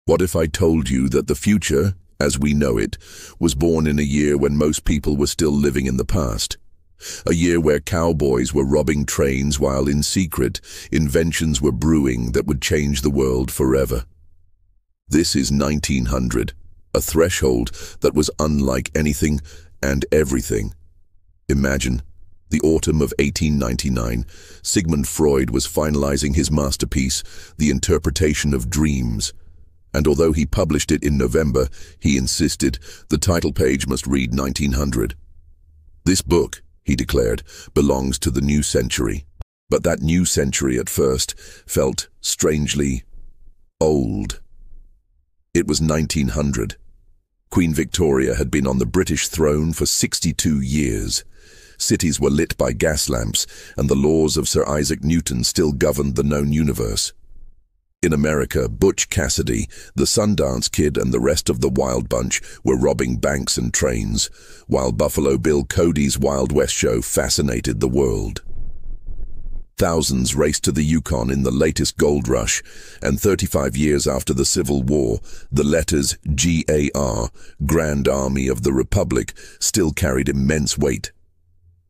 What if I told you that the future, as we know it, was born in a year when most people were still living in the past? A year where cowboys were robbing trains while in secret, inventions were brewing that would change the world forever. This is 1900, a threshold that was unlike anything and everything. Imagine, the autumn of 1899, Sigmund Freud was finalizing his masterpiece, The Interpretation of Dreams. And although he published it in November, he insisted the title page must read 1900. This book, he declared, belongs to the new century. But that new century at first felt strangely old. It was 1900. Queen Victoria had been on the British throne for 62 years. Cities were lit by gas lamps, and the laws of Sir Isaac Newton still governed the known universe. In America, Butch Cassidy, the Sundance Kid, and the rest of the Wild Bunch were robbing banks and trains, while Buffalo Bill Cody's Wild West show fascinated the world. Thousands raced to the Yukon in the latest gold rush, and 35 years after the Civil War, the letters GAR, Grand Army of the Republic, still carried immense weight.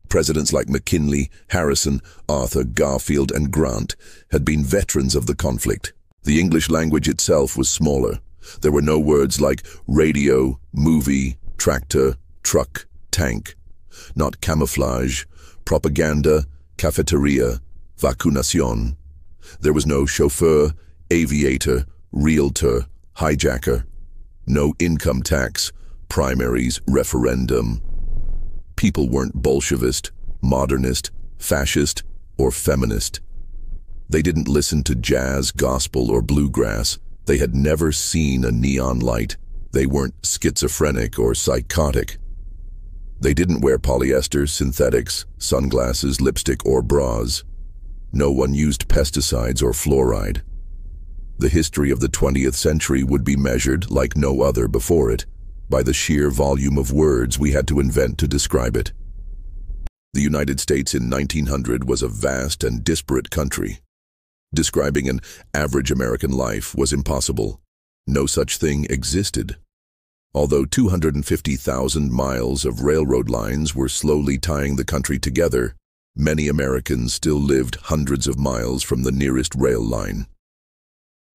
Presidents like McKinley, Harrison, Arthur, Garfield, and Grant had been veterans of the conflict. The English language itself was smaller. There were no words like radio, movie, tractor, truck, tank. Not camouflage, propaganda, cafeteria, vacunación. There was no chauffeur, aviator, realtor, hijacker. No income tax, primaries, referendum. People weren't Bolshevist, modernist, fascist, or feminist. They didn't listen to jazz, gospel, or bluegrass. They had never seen a neon light. They weren't schizophrenic or psychotic. They didn't wear polyester, synthetics, sunglasses, lipstick, or bras. No one used pesticides or fluoride. The history of the 20th century would be measured, like no other before it, by the sheer volume of words we had to invent to describe it. The United States in 1900 was a vast and disparate country. Describing an average American life was impossible. No such thing existed. Although 250,000 miles of railroad lines were slowly tying the country together, many Americans still lived hundreds of miles from the nearest rail line.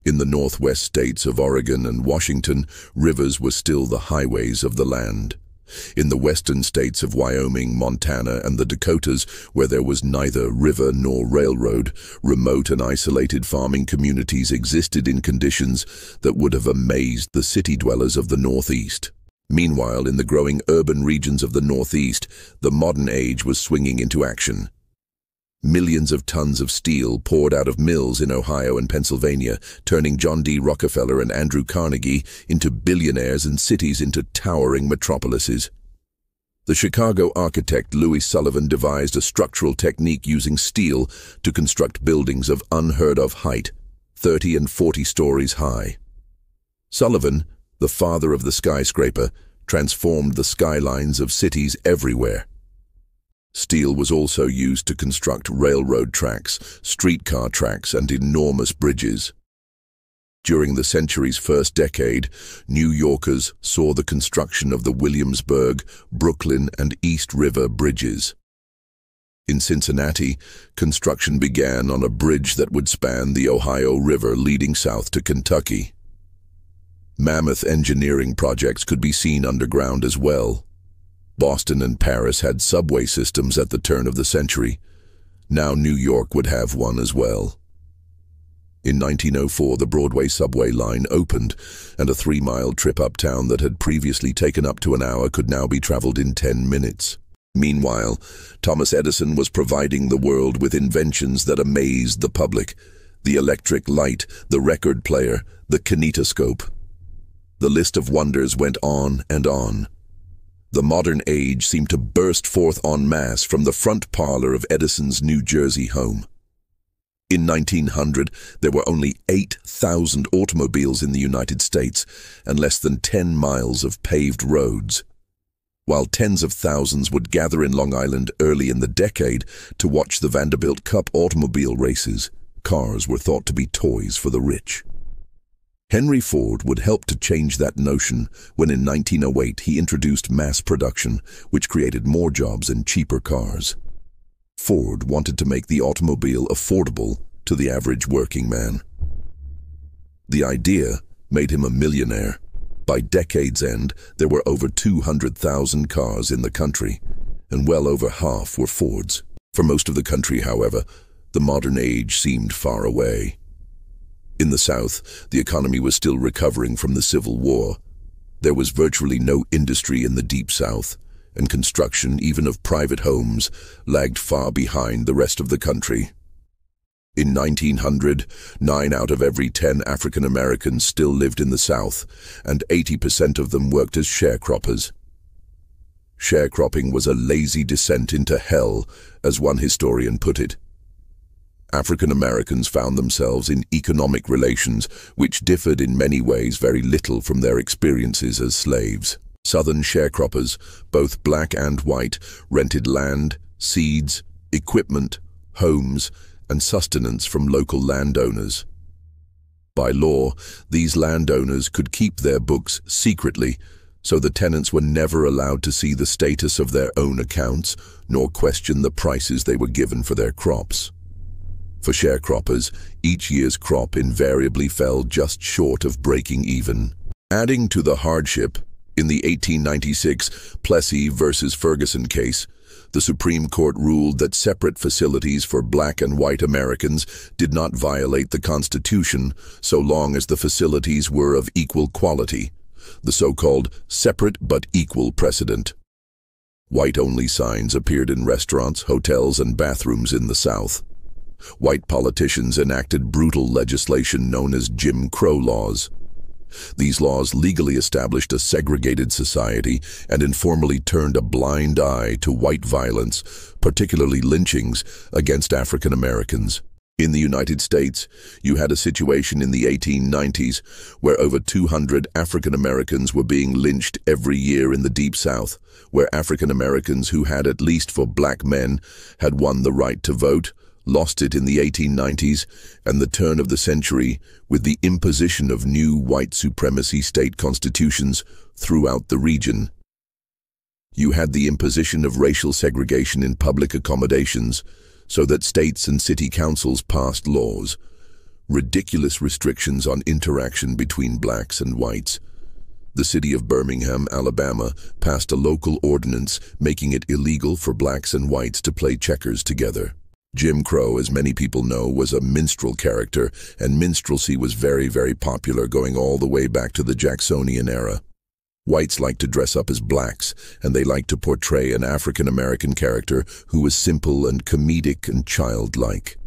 In the northwest states of Oregon and Washington, rivers were still the highways of the land. In the western states of Wyoming, Montana, and the Dakotas, where there was neither river nor railroad, remote and isolated farming communities existed in conditions that would have amazed the city dwellers of the Northeast. Meanwhile, in the growing urban regions of the Northeast, the modern age was swinging into action. Millions of tons of steel poured out of mills in Ohio and Pennsylvania, turning John D. Rockefeller and Andrew Carnegie into billionaires and cities into towering metropolises. The Chicago architect Louis Sullivan devised a structural technique using steel to construct buildings of unheard-of height, 30 and 40 stories high. Sullivan, the father of the skyscraper, transformed the skylines of cities everywhere. Steel was also used to construct railroad tracks, streetcar tracks, and enormous bridges. During the century's first decade, New Yorkers saw the construction of the Williamsburg, Brooklyn, and East River bridges. In Cincinnati, construction began on a bridge that would span the Ohio River leading south to Kentucky. Mammoth engineering projects could be seen underground as well. Boston and Paris had subway systems at the turn of the century. Now New York would have one as well. In 1904, the Broadway subway line opened, and a 3-mile trip uptown that had previously taken up to an hour could now be traveled in 10 minutes. Meanwhile, Thomas Edison was providing the world with inventions that amazed the public: the electric light, the record player, the kinetoscope. The list of wonders went on and on. The modern age seemed to burst forth en masse from the front parlor of Edison's New Jersey home. In 1900, there were only 8,000 automobiles in the United States and less than 10 miles of paved roads. While tens of thousands would gather in Long Island early in the decade to watch the Vanderbilt Cup automobile races, cars were thought to be toys for the rich. Henry Ford would help to change that notion when in 1908 he introduced mass production, which created more jobs and cheaper cars. Ford wanted to make the automobile affordable to the average working man. The idea made him a millionaire. By decade's end, there were over 200,000 cars in the country, and well over half were Fords. For most of the country, however, the modern age seemed far away. In the South, the economy was still recovering from the Civil War. There was virtually no industry in the Deep South, and construction, even of private homes, lagged far behind the rest of the country. In 1900, 9 out of every 10 African Americans still lived in the South, and 80% of them worked as sharecroppers. Sharecropping was a lazy descent into hell, as one historian put it. African Americans found themselves in economic relations which differed in many ways very little from their experiences as slaves. Southern sharecroppers, both black and white, rented land, seeds, equipment, homes, and sustenance from local landowners. By law, these landowners could keep their books secretly, so the tenants were never allowed to see the status of their own accounts, nor question the prices they were given for their crops. For sharecroppers, each year's crop invariably fell just short of breaking even. Adding to the hardship, in the 1896 Plessy versus Ferguson case, the Supreme Court ruled that separate facilities for black and white Americans did not violate the Constitution so long as the facilities were of equal quality, the so-called separate but equal precedent. White-only signs appeared in restaurants, hotels, and bathrooms in the South. White politicians enacted brutal legislation known as Jim Crow laws. These laws legally established a segregated society and informally turned a blind eye to white violence, particularly lynchings, against African Americans. In the United States, you had a situation in the 1890s where over 200 African Americans were being lynched every year in the Deep South, where African Americans who had, at least for black men, had won the right to vote, lost it in the 1890s and the turn of the century with the imposition of new white supremacy state constitutions throughout the region. You had the imposition of racial segregation in public accommodations, so that states and city councils passed laws, ridiculous restrictions on interaction between blacks and whites. The city of Birmingham, Alabama, passed a local ordinance making it illegal for blacks and whites to play checkers together. Jim Crow, as many people know, was a minstrel character, and minstrelsy was very, very popular going all the way back to the Jacksonian era. Whites liked to dress up as blacks, and they liked to portray an African-American character who was simple and comedic and childlike.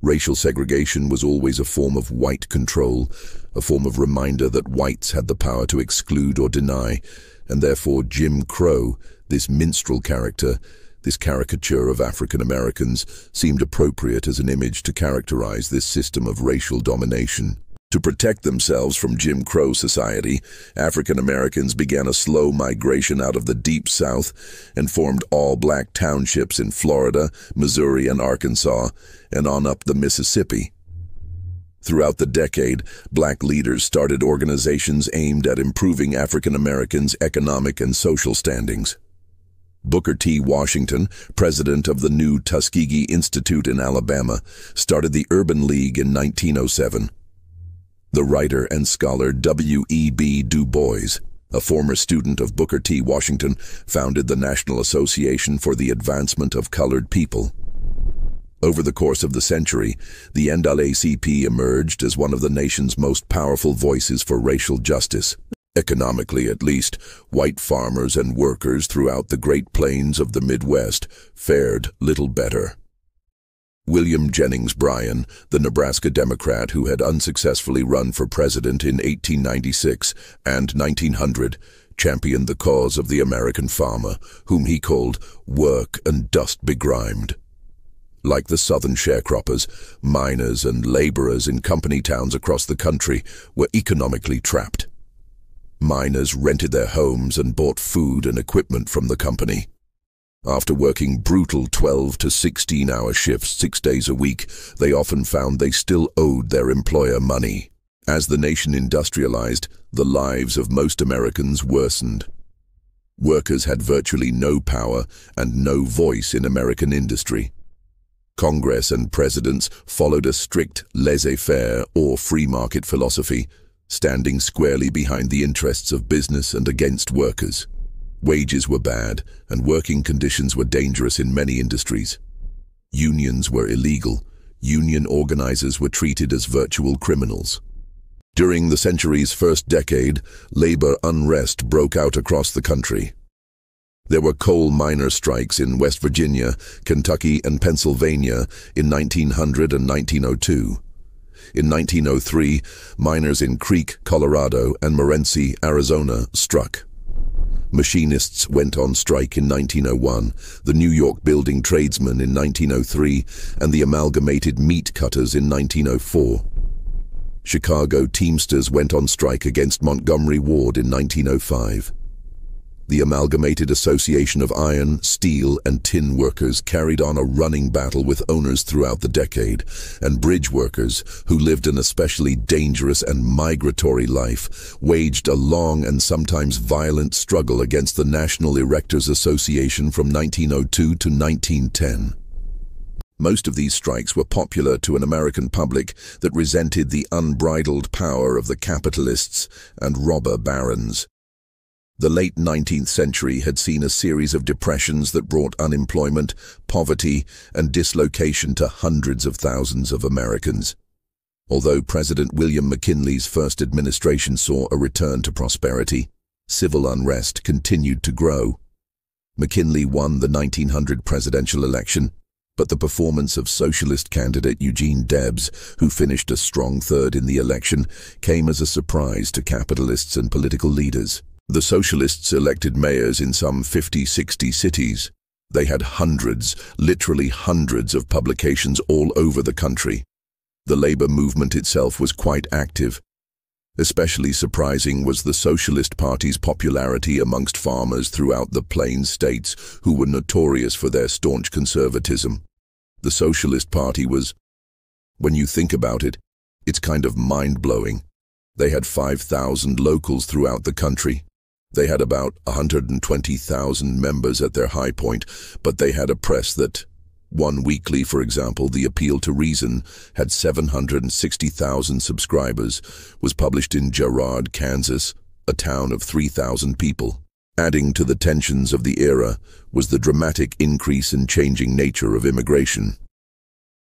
Racial segregation was always a form of white control, a form of reminder that whites had the power to exclude or deny, and therefore Jim Crow, this minstrel character, this caricature of African Americans, seemed appropriate as an image to characterize this system of racial domination. To protect themselves from Jim Crow society, African Americans began a slow migration out of the Deep South and formed all-black townships in Florida, Missouri, and Arkansas, and on up the Mississippi. Throughout the decade, black leaders started organizations aimed at improving African Americans' economic and social standings. Booker T. Washington, president of the new Tuskegee Institute in Alabama, started the Urban League in 1907. The writer and scholar W.E.B. Du Bois, a former student of Booker T. Washington, founded the National Association for the Advancement of Colored People. Over the course of the century, the NAACP emerged as one of the nation's most powerful voices for racial justice. Economically, at least, white farmers and workers throughout the Great Plains of the Midwest fared little better. William Jennings Bryan, the Nebraska Democrat who had unsuccessfully run for president in 1896 and 1900, championed the cause of the American farmer, whom he called work and dust begrimed. Like the Southern sharecroppers, miners and laborers in company towns across the country were economically trapped. Miners rented their homes and bought food and equipment from the company. After working brutal 12 to 16-hour shifts 6 days a week, they often found they still owed their employer money. As the nation industrialized, the lives of most Americans worsened. Workers had virtually no power and no voice in American industry. Congress and presidents followed a strict laissez-faire or free market philosophy, standing squarely behind the interests of business and against workers. Wages were bad, and working conditions were dangerous in many industries. Unions were illegal. Union organizers were treated as virtual criminals. During the century's first decade, labor unrest broke out across the country. There were coal miner strikes in West Virginia, Kentucky, and Pennsylvania in 1900 and 1902. In 1903, miners in Creek, Colorado, and Morenci, Arizona, struck. Machinists went on strike in 1901, the New York building tradesmen in 1903, and the amalgamated meat cutters in 1904. Chicago teamsters went on strike against Montgomery Ward in 1905. The Amalgamated Association of Iron, Steel, and Tin Workers carried on a running battle with owners throughout the decade, and bridge workers, who lived an especially dangerous and migratory life, waged a long and sometimes violent struggle against the National Erectors Association from 1902 to 1910. Most of these strikes were popular to an American public that resented the unbridled power of the capitalists and robber barons. The late 19th century had seen a series of depressions that brought unemployment, poverty, and dislocation to hundreds of thousands of Americans. Although President William McKinley's first administration saw a return to prosperity, civil unrest continued to grow. McKinley won the 1900 presidential election, but the performance of socialist candidate Eugene Debs, who finished a strong third in the election, came as a surprise to capitalists and political leaders. The socialists elected mayors in some 50-60 cities. They had hundreds, literally hundreds of publications all over the country. The labor movement itself was quite active. Especially surprising was the Socialist Party's popularity amongst farmers throughout the Plains states, who were notorious for their staunch conservatism. The Socialist Party was, when you think about it, it's kind of mind-blowing. They had 5,000 locals throughout the country. They had about 120,000 members at their high point, but they had a press that, one weekly, for example, The Appeal to Reason, had 760,000 subscribers, was published in Girard, Kansas, a town of 3,000 people. Adding to the tensions of the era was the dramatic increase and changing nature of immigration.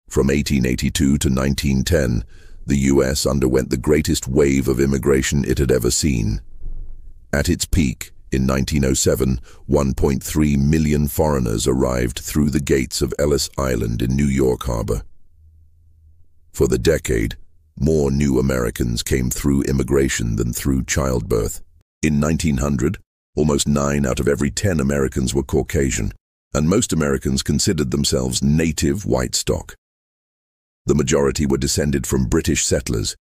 From 1882 to 1910, the U.S. underwent the greatest wave of immigration it had ever seen. At its peak, in 1907, 1.3 million foreigners arrived through the gates of Ellis Island in New York Harbor. For the decade, more new Americans came through immigration than through childbirth. In 1900, almost 9 out of every 10 Americans were Caucasian, and most Americans considered themselves native white stock. The majority were descended from British settlers.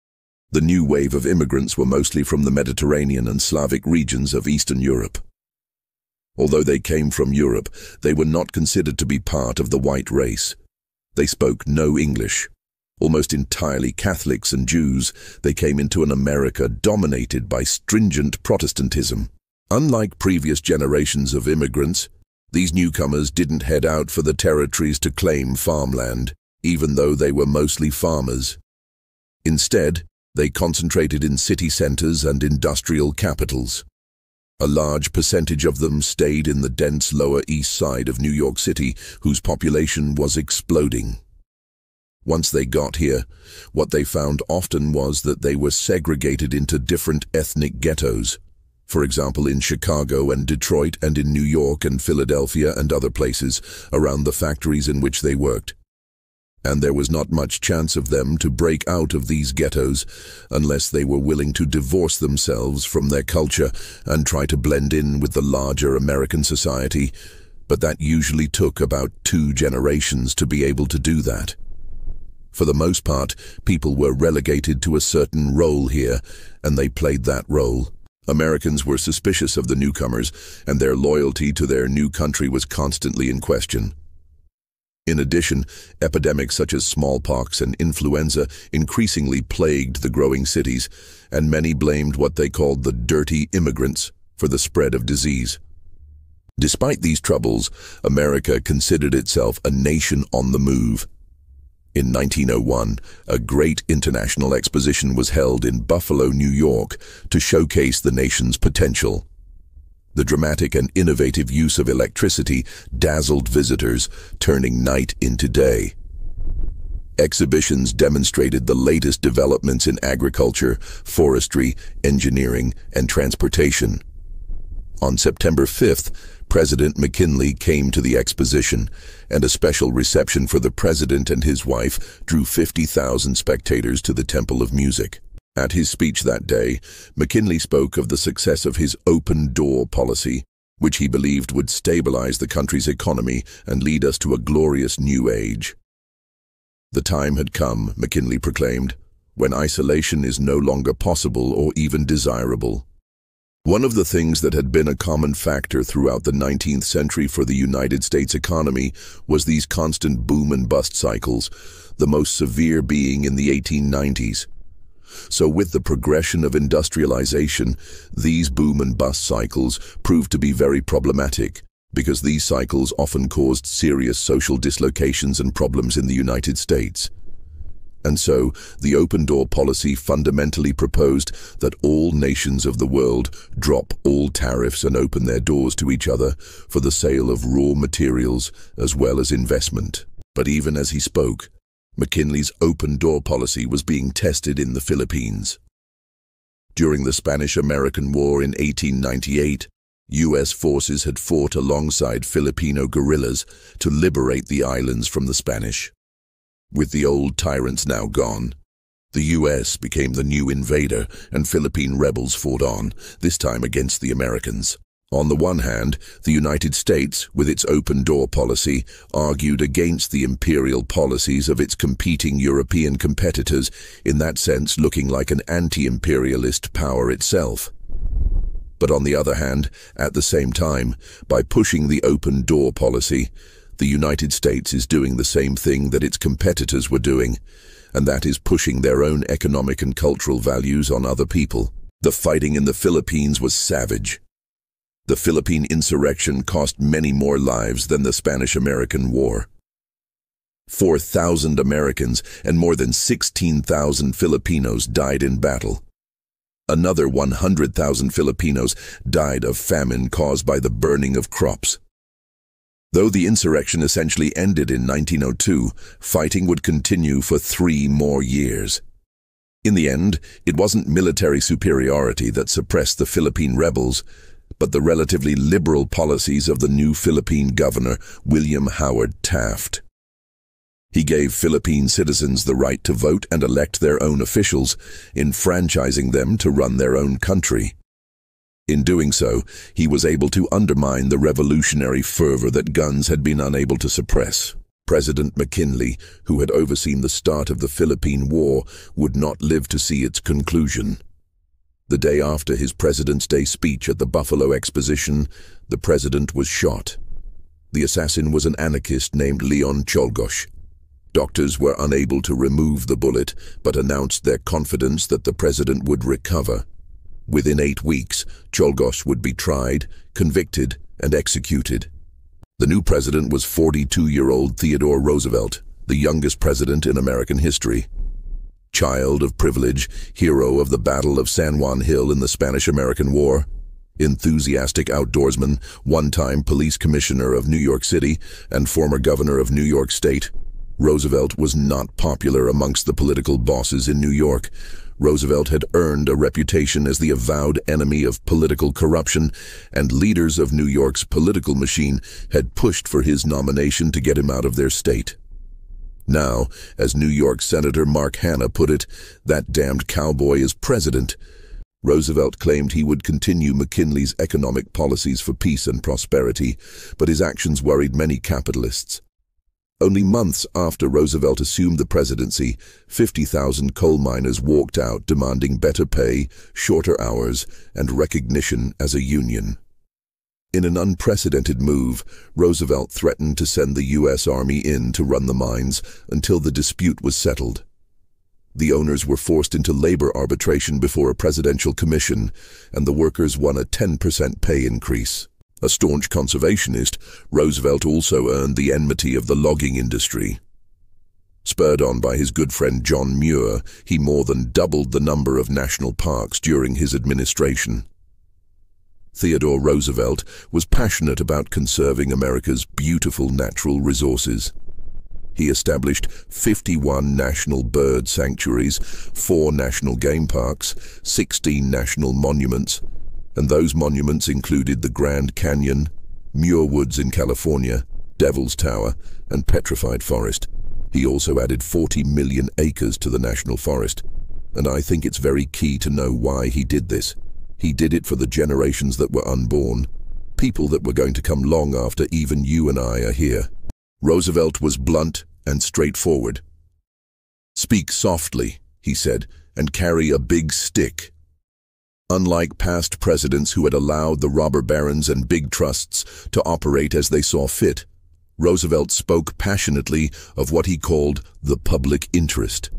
The new wave of immigrants were mostly from the Mediterranean and Slavic regions of Eastern Europe. Although they came from Europe, they were not considered to be part of the white race. They spoke no English. Almost entirely Catholics and Jews, they came into an America dominated by stringent Protestantism. Unlike previous generations of immigrants, these newcomers didn't head out for the territories to claim farmland, even though they were mostly farmers. Instead, they concentrated in city centers and industrial capitals. A large percentage of them stayed in the dense Lower East Side of New York City, whose population was exploding. Once they got here, what they found often was that they were segregated into different ethnic ghettos. For example, in Chicago and Detroit and in New York and Philadelphia and other places around the factories in which they worked. And there was not much chance of them to break out of these ghettos unless they were willing to divorce themselves from their culture and try to blend in with the larger American society, but that usually took about 2 generations to be able to do that. For the most part, people were relegated to a certain role here, and they played that role. Americans were suspicious of the newcomers, and their loyalty to their new country was constantly in question. In addition, epidemics such as smallpox and influenza increasingly plagued the growing cities, and many blamed what they called the dirty immigrants for the spread of disease. Despite these troubles, America considered itself a nation on the move. In 1901, a great international exposition was held in Buffalo, New York, to showcase the nation's potential. The dramatic and innovative use of electricity dazzled visitors, turning night into day. Exhibitions demonstrated the latest developments in agriculture, forestry, engineering, and transportation. On September 5th, President McKinley came to the exposition, and a special reception for the president and his wife drew 50,000 spectators to the Temple of Music. At his speech that day, McKinley spoke of the success of his open-door policy, which he believed would stabilize the country's economy and lead us to a glorious new age. The time had come, McKinley proclaimed, when isolation is no longer possible or even desirable. One of the things that had been a common factor throughout the 19th century for the United States economy was these constant boom and bust cycles, the most severe being in the 1890s. So with the progression of industrialization, these boom and bust cycles proved to be very problematic, because these cycles often caused serious social dislocations and problems in the United States. And so, the open-door policy fundamentally proposed that all nations of the world drop all tariffs and open their doors to each other for the sale of raw materials as well as investment. But even as he spoke, McKinley's open-door policy was being tested in the Philippines. During the Spanish-American War in 1898, U.S. forces had fought alongside Filipino guerrillas to liberate the islands from the Spanish. With the old tyrants now gone, the U.S. became the new invader, and Philippine rebels fought on, this time against the Americans. On the one hand, the United States, with its open-door policy, argued against the imperial policies of its competing European competitors, in that sense looking like an anti-imperialist power itself. But on the other hand, at the same time, by pushing the open-door policy, the United States is doing the same thing that its competitors were doing, and that is pushing their own economic and cultural values on other people. The fighting in the Philippines was savage. The Philippine insurrection cost many more lives than the Spanish-American War. 4,000 Americans and more than 16,000 Filipinos died in battle. Another 100,000 Filipinos died of famine caused by the burning of crops. Though the insurrection essentially ended in 1902, fighting would continue for 3 more years. In the end, it wasn't military superiority that suppressed the Philippine rebels, but the relatively liberal policies of the new Philippine governor, William Howard Taft. He gave Philippine citizens the right to vote and elect their own officials, enfranchising them to run their own country. In doing so, he was able to undermine the revolutionary fervor that guns had been unable to suppress. President McKinley, who had overseen the start of the Philippine War, would not live to see its conclusion. The day after his President's Day speech at the Buffalo Exposition, the president was shot. The assassin was an anarchist named Leon Czolgosz. Doctors were unable to remove the bullet, but announced their confidence that the president would recover. Within 8 weeks, Czolgosz would be tried, convicted, and executed. The new president was 42-year-old Theodore Roosevelt, the youngest president in American history. Child of privilege, hero of the Battle of San Juan Hill in the Spanish-American War, enthusiastic outdoorsman, one-time police commissioner of New York City, and former governor of New York State, Roosevelt was not popular amongst the political bosses in New York. Roosevelt had earned a reputation as the avowed enemy of political corruption, and leaders of New York's political machine had pushed for his nomination to get him out of their state. Now, as New York Senator Mark Hanna put it, "That damned cowboy is president." Roosevelt claimed he would continue McKinley's economic policies for peace and prosperity, but his actions worried many capitalists. Only months after Roosevelt assumed the presidency, 50,000 coal miners walked out demanding better pay, shorter hours, and recognition as a union. In an unprecedented move, Roosevelt threatened to send the U.S. Army in to run the mines until the dispute was settled. The owners were forced into labor arbitration before a presidential commission, and the workers won a 10% pay increase. A staunch conservationist, Roosevelt also earned the enmity of the logging industry. Spurred on by his good friend John Muir, he more than doubled the number of national parks during his administration. Theodore Roosevelt was passionate about conserving America's beautiful natural resources. He established 51 national bird sanctuaries, 4 national game parks, 16 national monuments, and those monuments included the Grand Canyon, Muir Woods in California, Devil's Tower, and Petrified Forest. He also added 40 million acres to the national forest, and I think it's very key to know why he did this. He did it for the generations that were unborn, people that were going to come long after even you and I are here. Roosevelt was blunt and straightforward. "Speak softly," he said, "and carry a big stick." Unlike past presidents who had allowed the robber barons and big trusts to operate as they saw fit, Roosevelt spoke passionately of what he called the public interest.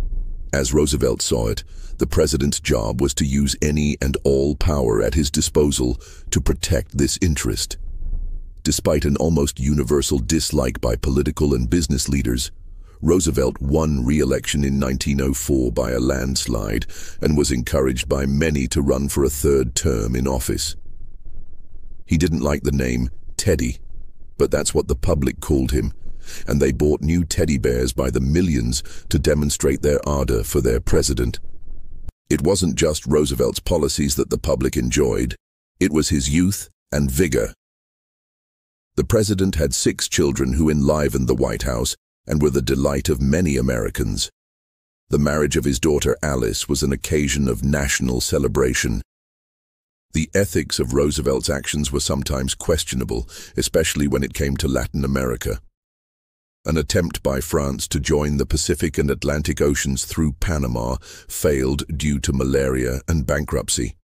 As Roosevelt saw it, the president's job was to use any and all power at his disposal to protect this interest. Despite an almost universal dislike by political and business leaders, Roosevelt won re-election in 1904 by a landslide and was encouraged by many to run for a third term in office. He didn't like the name Teddy, but that's what the public called him, and they bought new teddy bears by the millions to demonstrate their ardor for their president. It wasn't just Roosevelt's policies that the public enjoyed, it was his youth and vigor. The president had 6 children who enlivened the White House and were the delight of many Americans. The marriage of his daughter Alice was an occasion of national celebration. The ethics of Roosevelt's actions were sometimes questionable, especially when it came to Latin America. An attempt by France to join the Pacific and Atlantic Oceans through Panama failed due to malaria and bankruptcy.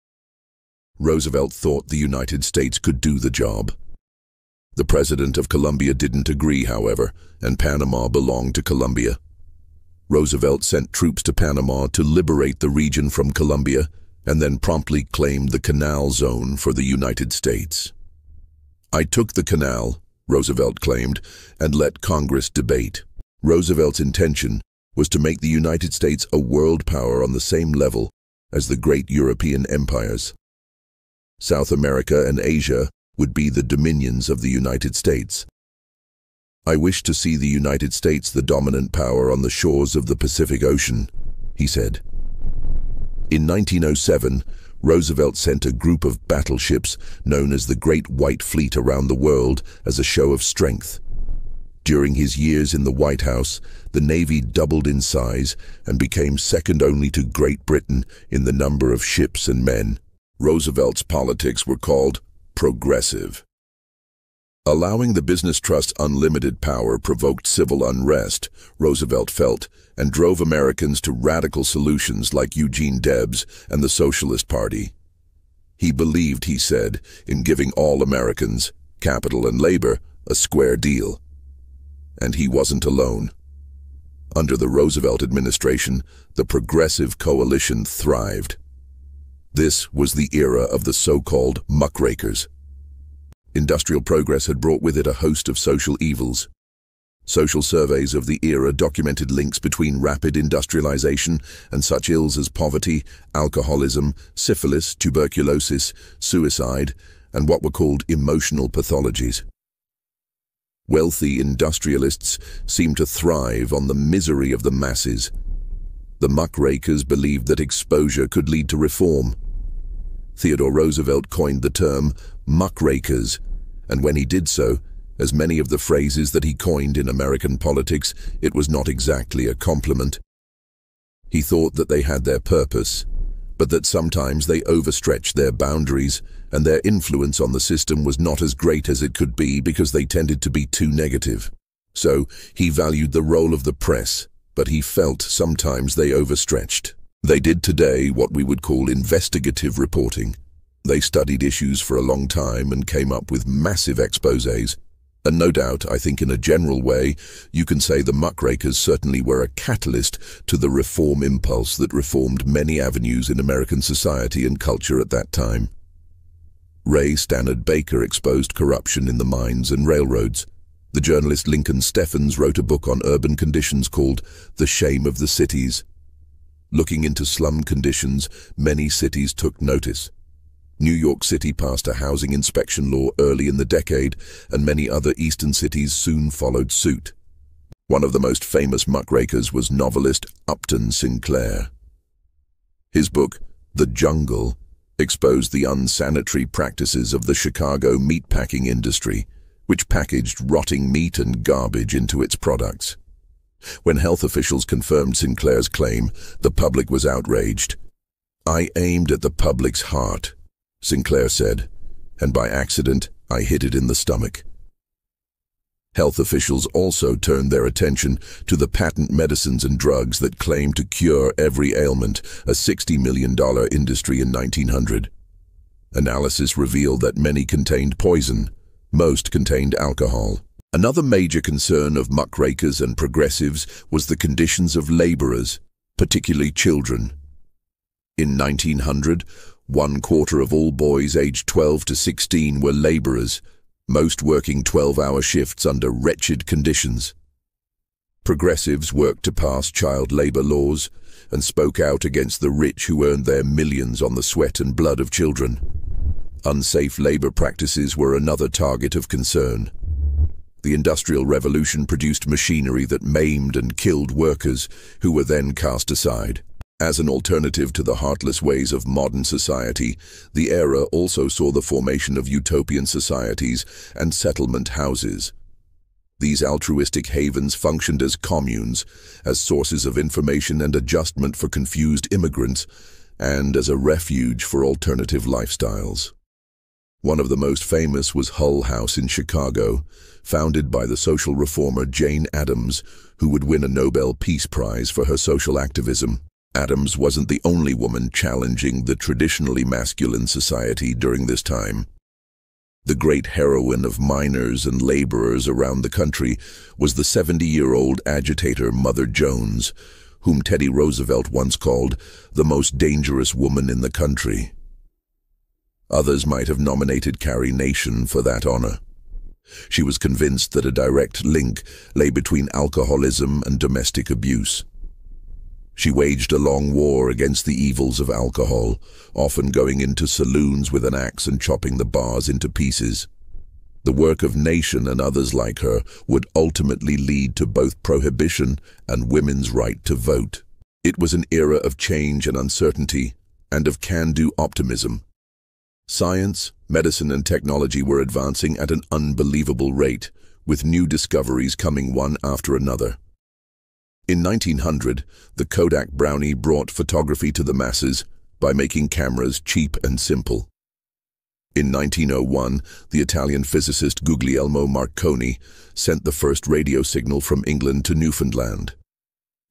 Roosevelt thought the United States could do the job. The president of Colombia didn't agree, however, and Panama belonged to Colombia. Roosevelt sent troops to Panama to liberate the region from Colombia, and then promptly claimed the Canal Zone for the United States. "I took the canal," Roosevelt claimed, "and let Congress debate." Roosevelt's intention was to make the United States a world power on the same level as the great European empires. South America and Asia would be the dominions of the United States. "I wish to see the United States the dominant power on the shores of the Pacific Ocean," he said. In 1907, Roosevelt sent a group of battleships known as the Great White Fleet around the world as a show of strength. During his years in the White House, the Navy doubled in size and became second only to Great Britain in the number of ships and men. Roosevelt's politics were called progressive. Allowing the business trust unlimited power provoked civil unrest, Roosevelt felt, and drove Americans to radical solutions like Eugene Debs and the Socialist Party. He believed, he said, in giving all Americans, capital and labor, a square deal. And he wasn't alone. Under the Roosevelt administration, the Progressive Coalition thrived. This was the era of the so-called Muckrakers. Industrial progress had brought with it a host of social evils. Social surveys of the era documented links between rapid industrialization and such ills as poverty, alcoholism, syphilis, tuberculosis, suicide, and what were called emotional pathologies. Wealthy industrialists seemed to thrive on the misery of the masses. The muckrakers believed that exposure could lead to reform. Theodore Roosevelt coined the term muckrakers, and when he did so, as many of the phrases that he coined in American politics, it was not exactly a compliment. He thought that they had their purpose, but that sometimes they overstretched their boundaries, and their influence on the system was not as great as it could be because they tended to be too negative. So he valued the role of the press, but he felt sometimes they overstretched. They did today what we would call investigative reporting. They studied issues for a long time and came up with massive exposés. And no doubt, I think in a general way, you can say the Muckrakers certainly were a catalyst to the reform impulse that reformed many avenues in American society and culture at that time. Ray Stannard Baker exposed corruption in the mines and railroads. The journalist Lincoln Steffens wrote a book on urban conditions called The Shame of the Cities. Looking into slum conditions, many cities took notice. New York City passed a housing inspection law early in the decade, and many other eastern cities soon followed suit. One of the most famous muckrakers was novelist Upton Sinclair. His book, The Jungle, exposed the unsanitary practices of the Chicago meatpacking industry, which packaged rotting meat and garbage into its products. When health officials confirmed Sinclair's claim, the public was outraged. "I aimed at the public's heart," Sinclair said, "and by accident, I hit it in the stomach." Health officials also turned their attention to the patent medicines and drugs that claimed to cure every ailment, a $60 million industry in 1900. Analysis revealed that many contained poison, most contained alcohol. Another major concern of muckrakers and progressives was the conditions of laborers, particularly children. In 1900, 1/4 of all boys aged 12 to 16 were laborers, most working 12-hour shifts under wretched conditions. Progressives worked to pass child labor laws and spoke out against the rich who earned their millions on the sweat and blood of children. Unsafe labor practices were another target of concern. The Industrial Revolution produced machinery that maimed and killed workers, who were then cast aside. As an alternative to the heartless ways of modern society, the era also saw the formation of utopian societies and settlement houses. These altruistic havens functioned as communes, as sources of information and adjustment for confused immigrants, and as a refuge for alternative lifestyles. One of the most famous was Hull House in Chicago, founded by the social reformer Jane Addams, who would win a Nobel Peace Prize for her social activism. Addams wasn't the only woman challenging the traditionally masculine society during this time. The great heroine of miners and laborers around the country was the 70-year-old agitator Mother Jones, whom Teddy Roosevelt once called the most dangerous woman in the country. Others might have nominated Carrie Nation for that honor. She was convinced that a direct link lay between alcoholism and domestic abuse. She waged a long war against the evils of alcohol, often going into saloons with an axe and chopping the bars into pieces. The work of Nation and others like her would ultimately lead to both prohibition and women's right to vote. It was an era of change and uncertainty, and of can-do optimism. Science, medicine, and technology were advancing at an unbelievable rate, with new discoveries coming one after another. In 1900, the Kodak Brownie brought photography to the masses by making cameras cheap and simple. In 1901, the Italian physicist Guglielmo Marconi sent the first radio signal from England to Newfoundland.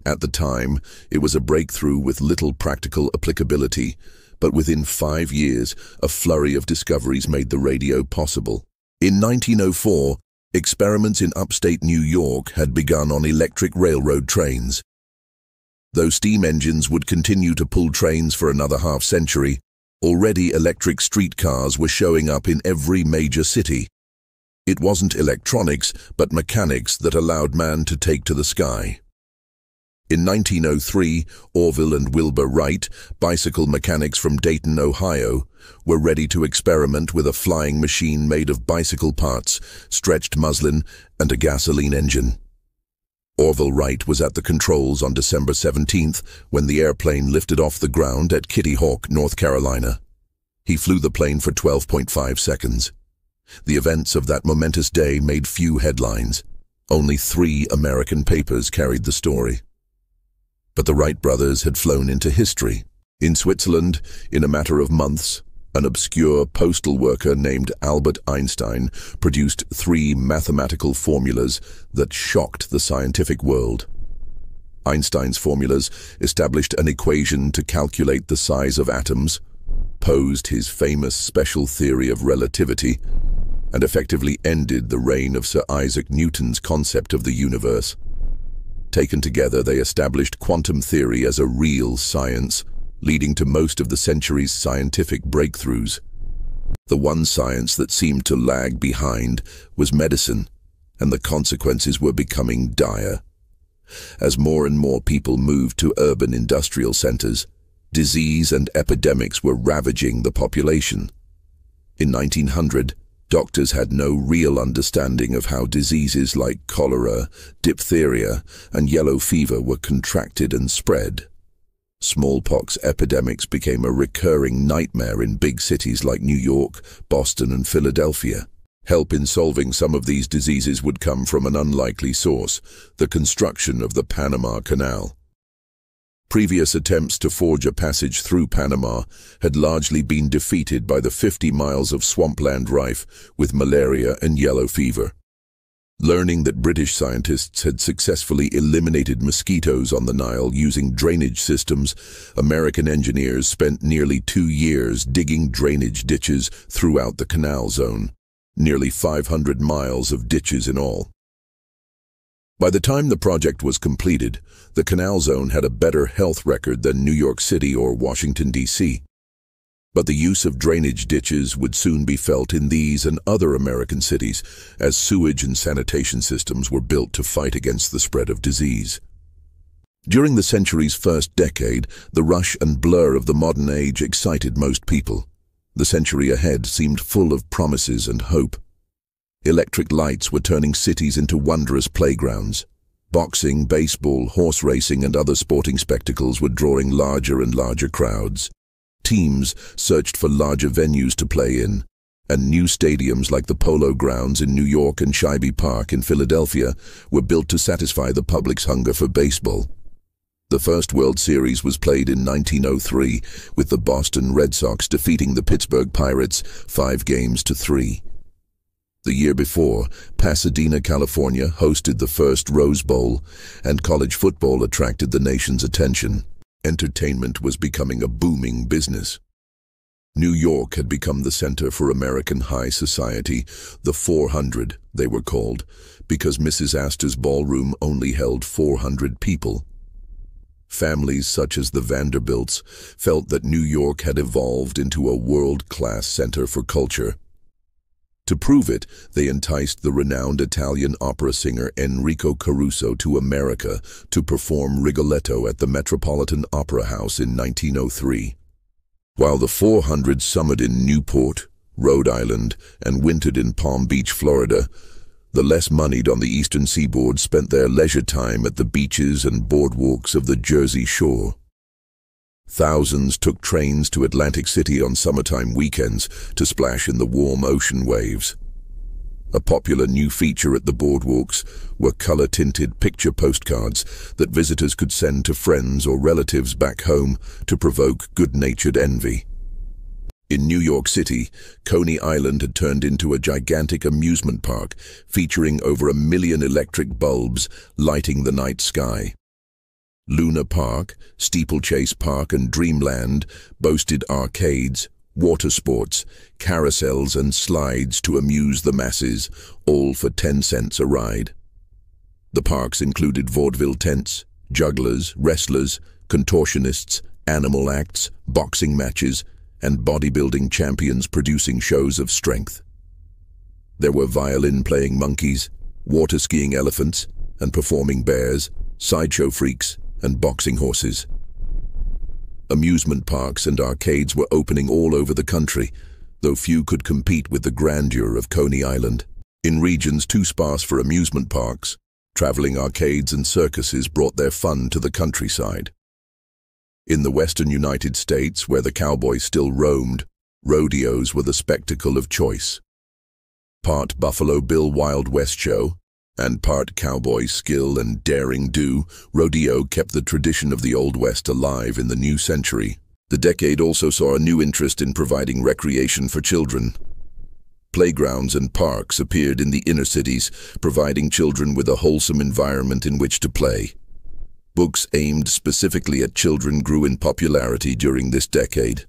At the time, it was a breakthrough with little practical applicability, but within 5 years, a flurry of discoveries made the radio possible. In 1904, experiments in upstate New York had begun on electric railroad trains. Though steam engines would continue to pull trains for another half-century, already electric streetcars were showing up in every major city. It wasn't electronics, but mechanics that allowed man to take to the sky. In 1903, Orville and Wilbur Wright, bicycle mechanics from Dayton, Ohio, were ready to experiment with a flying machine made of bicycle parts, stretched muslin, and a gasoline engine. Orville Wright was at the controls on December 17th when the airplane lifted off the ground at Kitty Hawk, North Carolina. He flew the plane for 12.5 seconds. The events of that momentous day made few headlines. Only 3 American papers carried the story. But the Wright brothers had flown into history. In Switzerland, in a matter of months, an obscure postal worker named Albert Einstein produced 3 mathematical formulas that shocked the scientific world. Einstein's formulas established an equation to calculate the size of atoms, proposed his famous special theory of relativity and effectively ended the reign of Sir Isaac Newton's concept of the universe. Taken together, they established quantum theory as a real science, leading to most of the century's scientific breakthroughs. The one science that seemed to lag behind was medicine, and the consequences were becoming dire. As more and more people moved to urban industrial centers, disease and epidemics were ravaging the population. In 1900, doctors had no real understanding of how diseases like cholera, diphtheria, and yellow fever were contracted and spread. Smallpox epidemics became a recurring nightmare in big cities like New York, Boston, and Philadelphia. Help in solving some of these diseases would come from an unlikely source: the construction of the Panama Canal. Previous attempts to forge a passage through Panama had largely been defeated by the 50 miles of swampland rife with malaria and yellow fever. Learning that British scientists had successfully eliminated mosquitoes on the Nile using drainage systems, American engineers spent nearly 2 years digging drainage ditches throughout the canal zone, nearly 500 miles of ditches in all. By the time the project was completed, the canal zone had a better health record than New York City or Washington, D.C. But the use of drainage ditches would soon be felt in these and other American cities, as sewage and sanitation systems were built to fight against the spread of disease. During the century's first decade, the rush and blur of the modern age excited most people. The century ahead seemed full of promises and hope. Electric lights were turning cities into wondrous playgrounds. Boxing, baseball, horse racing, and other sporting spectacles were drawing larger and larger crowds. Teams searched for larger venues to play in, and new stadiums like the Polo Grounds in New York and Shibe Park in Philadelphia were built to satisfy the public's hunger for baseball. The first World Series was played in 1903, with the Boston Red Sox defeating the Pittsburgh Pirates 5-3. The year before, Pasadena, California hosted the first Rose Bowl, and college football attracted the nation's attention. Entertainment was becoming a booming business. New York had become the center for American high society, the 400, they were called, because Mrs. Astor's ballroom only held 400 people. Families such as the Vanderbilts felt that New York had evolved into a world-class center for culture. To prove it, they enticed the renowned Italian opera singer Enrico Caruso to America to perform Rigoletto at the Metropolitan Opera House in 1903. While the 400 summered in Newport, Rhode Island, and wintered in Palm Beach, Florida, the less moneyed on the eastern seaboard spent their leisure time at the beaches and boardwalks of the Jersey Shore. Thousands took trains to Atlantic City on summertime weekends to splash in the warm ocean waves. A popular new feature at the boardwalks were color-tinted picture postcards that visitors could send to friends or relatives back home to provoke good-natured envy. In New York City, Coney Island had turned into a gigantic amusement park featuring over 1 million electric bulbs lighting the night sky. Luna Park, Steeplechase Park, and Dreamland boasted arcades, water sports, carousels, and slides to amuse the masses, all for 10 cents a ride. The parks included vaudeville tents, jugglers, wrestlers, contortionists, animal acts, boxing matches, and bodybuilding champions producing shows of strength. There were violin-playing monkeys, water-skiing elephants, and performing bears, sideshow freaks, and boxing horses. Amusement parks and arcades were opening all over the country, though few could compete with the grandeur of Coney Island. In regions too sparse for amusement parks, traveling arcades and circuses brought their fun to the countryside. In the western United States, where the cowboys still roamed, rodeos were the spectacle of choice. Part Buffalo Bill Wild West show, and part cowboy skill and daring do, rodeo kept the tradition of the Old West alive in the new century. The decade also saw a new interest in providing recreation for children. Playgrounds and parks appeared in the inner cities, providing children with a wholesome environment in which to play. Books aimed specifically at children grew in popularity during this decade.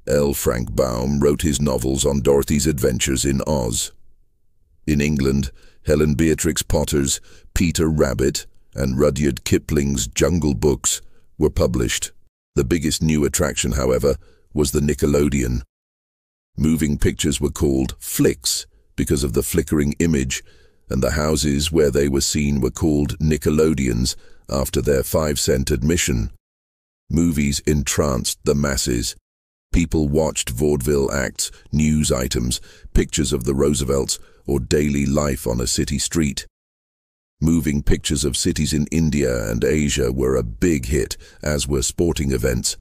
L. Frank Baum wrote his novels on Dorothy's adventures in Oz. In England, Helen Beatrix Potter's Peter Rabbit and Rudyard Kipling's Jungle Books were published. The biggest new attraction, however, was the Nickelodeon. Moving pictures were called flicks because of the flickering image, and the houses where they were seen were called Nickelodeons after their 5-cent admission. Movies entranced the masses. People watched vaudeville acts, news items, pictures of the Roosevelts, or daily life on a city street. Moving pictures of cities in India and Asia were a big hit, as were sporting events.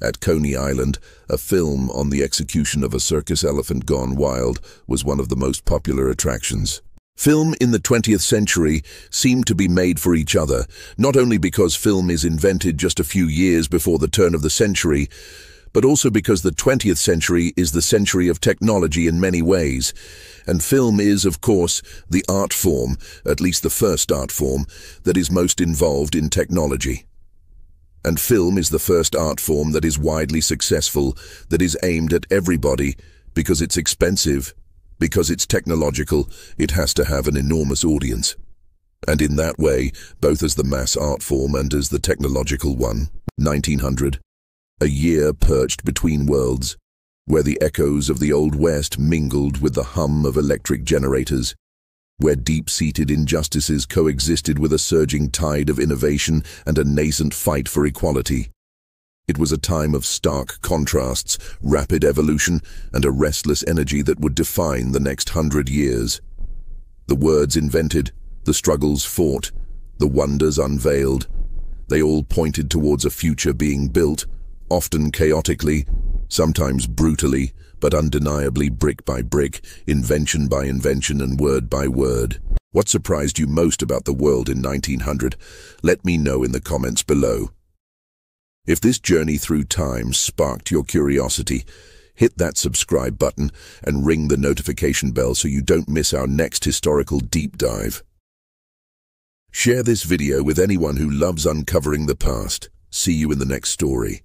At Coney Island, a film on the execution of a circus elephant gone wild was one of the most popular attractions. Film in the 20th century seemed to be made for each other, not only because film is invented just a few years before the turn of the century, but also because the 20th century is the century of technology in many ways. And film is, of course, the art form, at least the first art form, that is most involved in technology. And film is the first art form that is widely successful, that is aimed at everybody, because it's expensive, because it's technological, it has to have an enormous audience. And in that way, both as the mass art form and as the technological one, 1900, a year perched between worlds, where the echoes of the Old West mingled with the hum of electric generators, where deep-seated injustices coexisted with a surging tide of innovation and a nascent fight for equality. It was a time of stark contrasts, rapid evolution, and a restless energy that would define the next 100 years. The words invented, the struggles fought, the wonders unveiled, they all pointed towards a future being built, often chaotically, sometimes brutally, but undeniably brick by brick, invention by invention and word by word. What surprised you most about the world in 1900? Let me know in the comments below. If this journey through time sparked your curiosity, hit that subscribe button and ring the notification bell so you don't miss our next historical deep dive. Share this video with anyone who loves uncovering the past. See you in the next story.